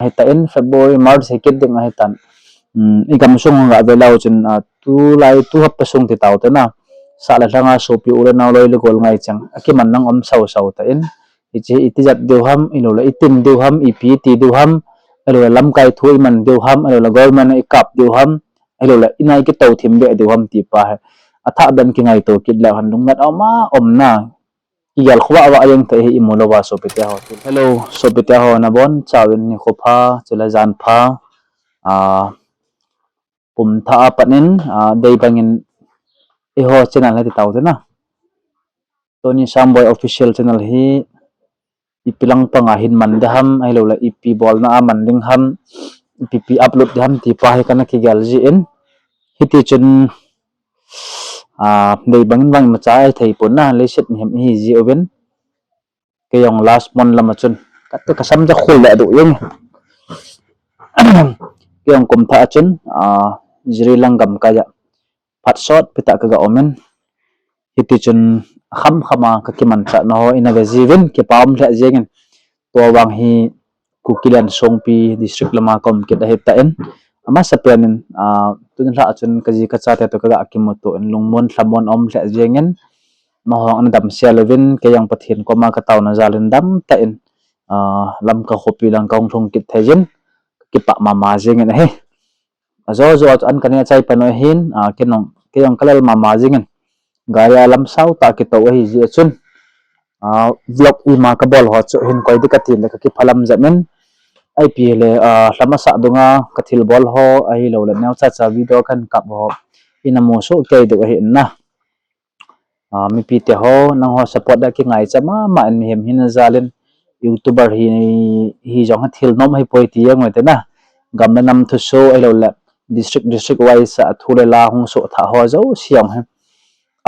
hitain February March hikit ding hitan igam sung nga velau chun tu lai tu hap pasung ti tau te na sa la thanga so pi ula naw loi le gol ngai chang akiman nang om sau sau ta in ichi itijat deuham inola itin deuham ipi ti deuham alola lam kai thui man deuham alola government ikap deuham alola inai ki tau thim be deuham ti pa atha dan ki ngai to kid la han lung ngat oma omna igal khwa wa yang te hi imola wa so petia ho hello so petia ho na bon chawin ni khopa chela jan pha pum tha panin dei bangin iho channel ha ti tau te na Tony Samboy official channel hi ipilang panga hin man daham ai lo la ipi bol na man ding ham ipi upload daham ti pa hi kana ki gal ji in hiti chun dei bangin bang macha ai thei pon na le set hem hi ji oven ke yong last month lama chun kat ka sam ja khul la du yeng ke yong kum tha chun jri langam ka ja phat shot pita ka ga omen hiti chun khama ka kiman cha no ina ga jiven ke pam tha jengin to wang hi kukilan songpi district lama kom ke da heta en ama sapianin tun la chun kaji ka cha te to ka akimoto en lungmon thamon om tha jengen mahong an dam sia levin ke yang pathin ko ma ka taw na zalin dam ta en lam ka khopi lang kaung thong kit thejen ki pa mama jengen he zo an kania chai pano hin kenong ke yang kalal mama jengen gaya lam sau ta ki to hi ji chun vlog ima ka bol ho chu hin koi dikatin ka ki phalam jamen ai pi le hlama sa dunga kathil bol ho ai lo la neu cha video kan kap ho inamo so ke de hi na mi pi te ho nang ho support da ki ngai chama ma en hem hin zalin youtuber hi jong thil nom hi poi ti ang te na gam na nam thu so ai lo la district wise thule la hung so tha ho zo siang he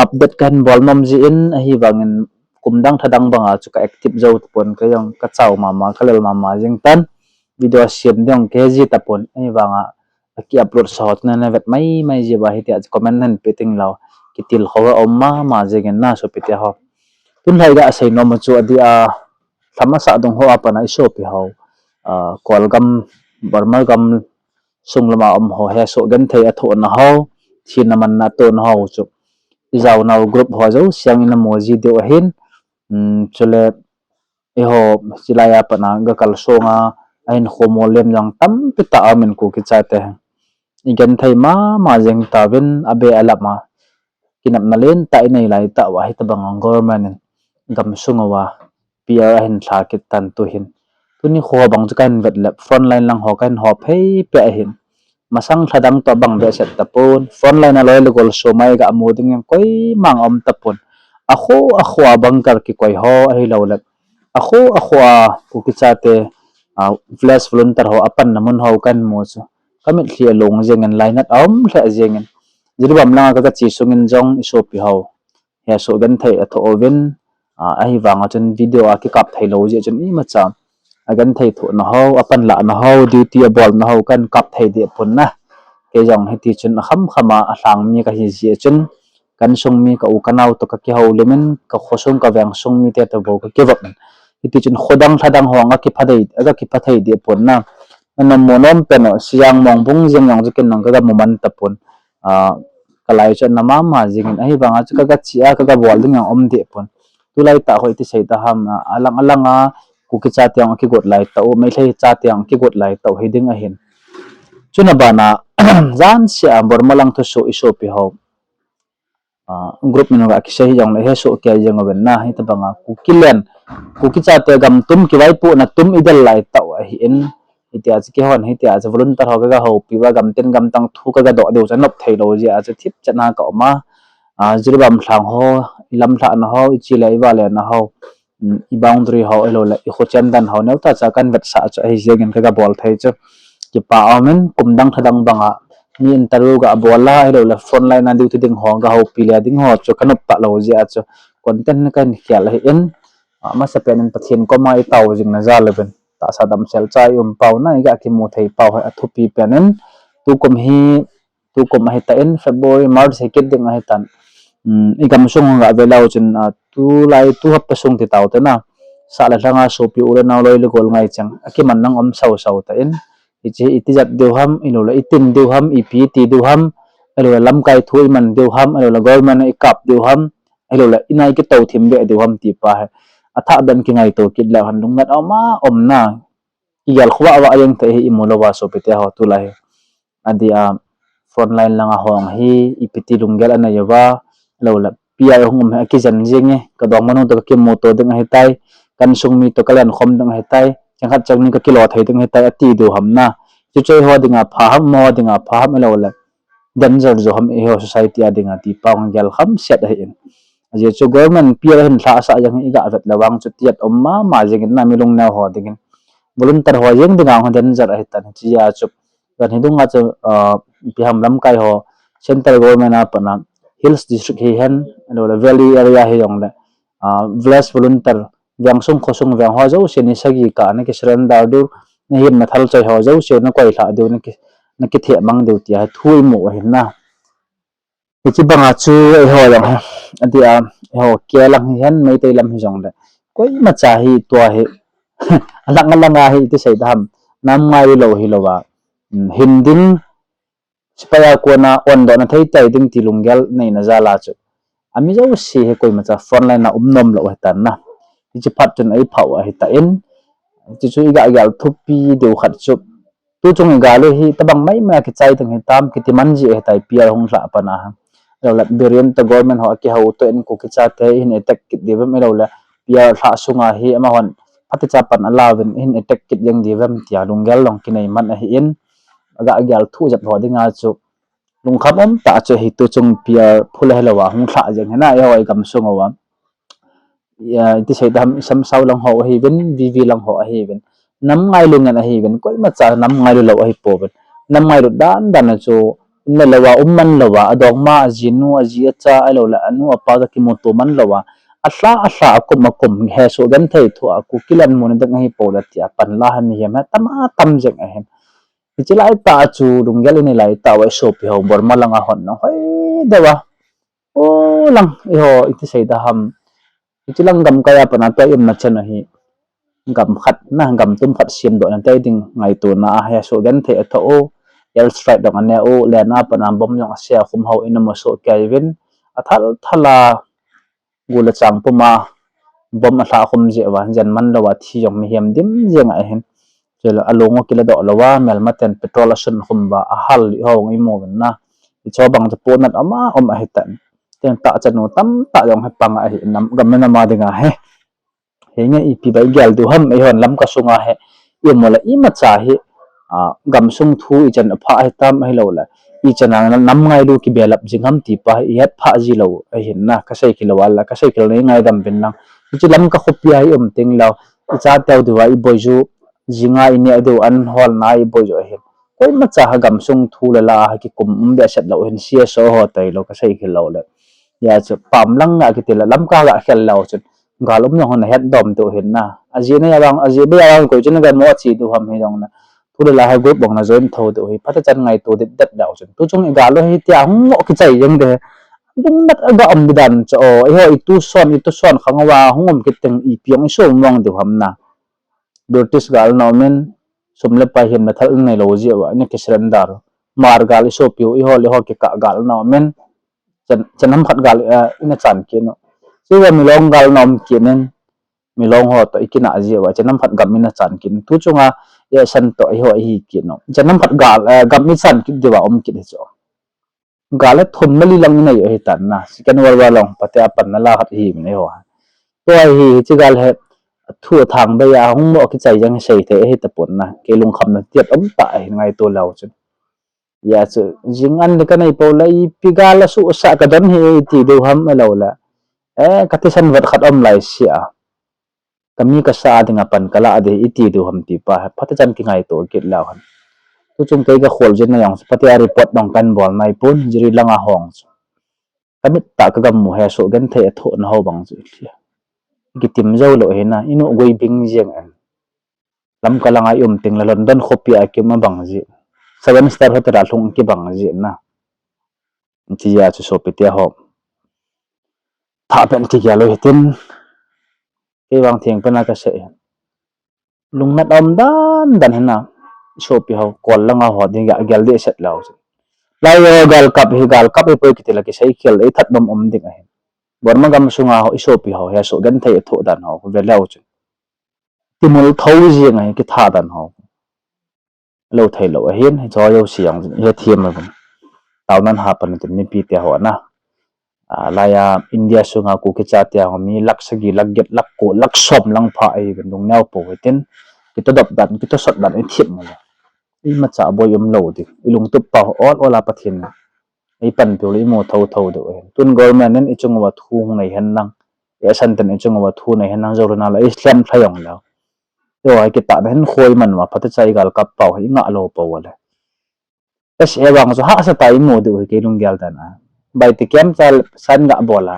update kan bol nom ji in hi bangin kumdang thadang banga chuka active zo pon ka yang ka chaw mama khalal mama jing tan video siam dong ke ji tapon ai banga ki upload shot na na vet mai ji ba hi ti comment nan peting law kitil khawa omma ma jegen na so pete ho tun lai ga sai no ma chu adi thama sa dong ho apana iso pi ho kolgam barmar gam sunglama ho he so gan thei atho na ho thin man na to na ho chu izau now group ho zo siang ina moji de hin chule eho silaya pana ga kal songa ain khomolem yang tam pita amen ko ki chate igen thai ma jeng tawin abe alama kinap nalen ta inai lai ta wa hita bang government gam sungawa pr hin thla ki tan tu hin tuni kho bang kan vet lap front line lang ho kan ho phei pe hin masang thadang to bang be set tapon phone line aloy lugol so mai ga amoding yang koi mang om tapon akho bangkar ki koi ho ai lo lat akho ku ki chate flash volunteer ho apan namun ho kan mo chu kamit thlia long jengen line at om thla jengen jirbam la ka chi sungin jong iso pi ho he so gan thai atho oven ai wanga chen video ki kap thai lo je chen i ma cha agan thei thu na ho apan la na ho duty bol na ho kan kap thei de pun na ke jong heti chun khama hlang mi ka hi ji chun kan sung mi ka u kanau to ka ki ho lemen ka khosung ka wang sung mi te to bo ka ki wap heti chun khodang thadang ho nga ki phadei aga ki phathei de pun na nam monom peno siang mong bung jeng yang jikin nang ka muman tapun kalai chun na ma jingin ai banga chu ka chia ka bol ding yang om de pun tulai ta hoi ti sei ta ham alang kuki cha tiang ki got lai tau mai thei cha tiang ki got lai tau heding a hin chuna bana zan sia bormalang to so iso pi ho group mino ga ki sei jong le he so ke jeng ben na hi ta banga kuki cha te gam tum ki wai pu na tum idal lai tau a hi in itia ki hon hi tia volunteer ho ga ho pi wa gam ten gam tang thu ka ga do de janop thei lo ji a thip chana ka ma jirbam thlang ho ilam thla na ho ichi lai wa le na ho i boundary ho elo la i khochen dan ho neu ta cha kan vet sa cha hi jegen ka bol thai chu ki pa amen kumdang thadang banga ni interview ga bola elo la phone line na duty ding ho ga ho pilia ding ho chu kanop ta lo ji a chu content kan khial hi in ma sa pen pathin ko mai taw jing na za leben ta sa dam sel chai pau na ga ki mu thei pau ha thu pi penen tu kum hi ta in February March hikit ding hi tan igam sung ga velau chun tu lai tu hap pasung ti taw te na sa la langa sopi ula naw loi le gol ngai chang akiman nang sau sau ta in ichi itijat deuham inola itin deuham ipi ti deuham alola lam kai thui man deuham alola government ikap deuham alola inai ki to thim be deuham ti pa atha dan ki ngai to kid la han lungat ama omna igal khwa wa ayang te hi imulo wa so pete ho tu lai adi a frontline langa hong hi ipiti lungel ana yawa lola pia hongum ha ki jan jenge ka dong manu to ki moto ding hi tai kan sung mi to kalian khom ding hi tai changkhat chang ni ka kilo thai ding hi tai ati du hamna chu choi ho dinga phaham mo dinga phaham lola danger zo ham e ho society adinga ti pang gel kham set hi in aje chu government pia hin tha sa jang iga vet lawang chu tiat omma ma jeng na milung na ho ding volunteer ho jeng dinga ho danger hi tan chi ya chu kan hidunga chu piham lam kai ho central government apana hills district hi hen alo valley area hi yong le village volunteer yang sung khosung yang ho zo seni sagi ka na ki surrender du na him na thal chai ho zo se na koi tha du na ki the mang du tia thui mu hin na ki banga chu ho yang ha adia ho ke lang hi hen mai tai lam hi jong le koi ma cha hi to hi alang alang hi ti sai dam nam ngai lo hi lo wa hinding supaya ko na on do na thai tai ding tilunggel nei na zala chu ami zo si he koi ma cha frontline na umnom lo tan na chi phat chun ai phau a hi ta in chi chu ga gal thupi deu khat chu tu chung ga le hi tabang mai ma ki chai tang hi tam ki ti man ji he tai pia hong la pa na lo la berian ta government ho ki hau to en ko ki cha te in attack ki de me lo la pia tha sunga hi ama hon phat cha pan alawen in attack ki yang di wam tia lunggel long ki nei man a hi in aga gal thu jat ho dinga chu lung kham om ta che hi tu chung pia phula helawa hung tha jeng hena ya wai gam sungawa ya ti sei dam sam sau lang ho hi ven vv lang ho hi ven nam ngai lu ngan hi ven koi ma cha nam ngai lu lo hi po ven nam ngai lu dan dan chu na lawa umman lawa adong ma jinu aji cha ai lo la anu apa da ki moto man lawa atla akum he so gan thei thu aku kilan mon da ngai po da tia pan la han hi ma tama tam jeng a hen chi lai ta chu lunggel ni lai ta wai so pi ho bor ma langa hon no hoi dawa o lang i ho iti sei da ham iti lang gam kaya pa na to im na chen hi gam khat na gam tum khat sim do na tai ding ngai tu na ha so gan the tho o el strike dong ane o le na pa na bom yong sia khum ho in mo so kevin athal thala gula chang puma bom a tha khum je wa jan man lo wa thi yong mi hem dim jeng a hen chela alongo kila do lawa mel maten petrol asun khumba ahal ho ngai mo na cho bang te ponat ama a hitan ten ta chanu tam ta yong hepang a hi nam gam na ma dinga he nge ipi bai gal du ham e hon lam ka sunga he i mola i ma cha hi gam sung thu i chan pha he tam he lo la i chana nam ngai lu ki belap jingham ti pa i het pha ji lo a hin na ka sai ki lo wala ka sai ki lo ngai dam bin nang chi lam ka khopia hi ting lo i cha taw du wa i boju jinga ini adu an hol nai bojo hin koi ma cha gam sung thu la ki kum be sat lo hin sia so ho tai lo ka sai ki lo le ya chu pam lang nga ki tila lam ka ga khel lo chu galum no hon het dom to hin na aji na yang aji be yang ko chun ga mo chi du ham hi dong na thu la ha group bong na join tho do hi phat chan ngai to dit dat dau chu tu chung ga lo hi tia hung mo ki chai jeng de dum nat aga om bidan cho o ho itu son khangwa hungom ki teng i piang so mong du ham na British gal no men sumle pa him na thal nei lo ji wa ni kisran dar mar gal so piu i ho le ho ki ka gal no men chanam khat gal ina chan ki no so wa mi long gal nom ki nen mi long ho to ikina ji wa chanam khat gam ina chan ki tu chunga ya san to i ho hi ki no chanam khat gal gam mi chan ki de wa om ki de cho gal thon mali lang nei hi tan na sikan war wa long patya pan na la khat hi mi ho to hi chi gal he thua thang ba ya hung mo ki chai jang sei the hi ta pon na ke lung kham na tiat om ta ngai to lau chu ya chu jing an le ka nei po lai pigala su sa ka dan hi ti do ham lo la ka ti san wat khat om lai sia kami ka sa dinga pan kala ade iti do ham ti pa phata chan ki ngai to kit lau han tu chung kai ka khol jen na yang patia report dong kan bol mai pun jiri langa hong kami ta ka gam mu he so gan the tho na ho bang chu gitim zo lo he na inu goi bing jeng an lam kalanga ting la London khopia ki ma bang ji 7 star hotel thung ki bang ji na ti ya chu so petia ho tha pen ti ya lo hitin wang thieng pena ka se lung nat om dan hena shopi ho kol langa ho ding ga gal de set law lai yo gal kap e poi kitila ki sai khel e that dom om ding a bor ma gam sunga ho shopi ho ya so gan thai tho dan ho ve law chu timul thau ji ngai ki tha dan ho lo thai lo a hian cho yo siang he thiam ma taw nan ha pan tin mi pi te ho na laya India sunga ku ki cha tia ho mi lak sagi lak get lak ko lak som lang pha ai ben dong naw po wetin kita dop dan kita sot dan e thiam ma i ma cha boy lo di ilung tu pa all ola pathin ai pan pe li mo thau thau do tun government nen i chung wa thu nei han nang e san ten i chung wa thu nei han nang zo na la islam thayong la yo ai ki ta hen khoi man wa phat chai gal kap pau hi nga lo po wala es e wang zo ha sa tai mo do ke lung gal dan a bai ti kem chal san ga bola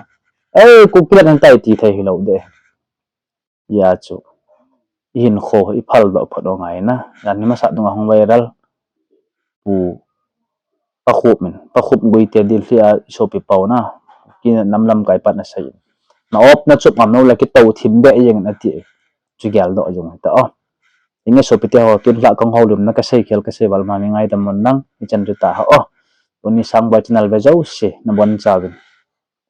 ei ku kilat an tai ti thai hi lo de ya chu in kho i phal do pho do ngai na ran ni ma sa dung hong viral pu pa khup gui te dil fia shopi pau na ki nam lam kai pat na sai na op na chup mam no la ki to thim be yeng na ti chu gal do jong ta o inge shopi te ho tun la kong ho lum na ka sei khel ka sei wal ma ni ngai dam mon nang ni chan ru ta ha o uni sang ba channel ve jau se na bon cha bin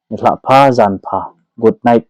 ni la pha jan pha good night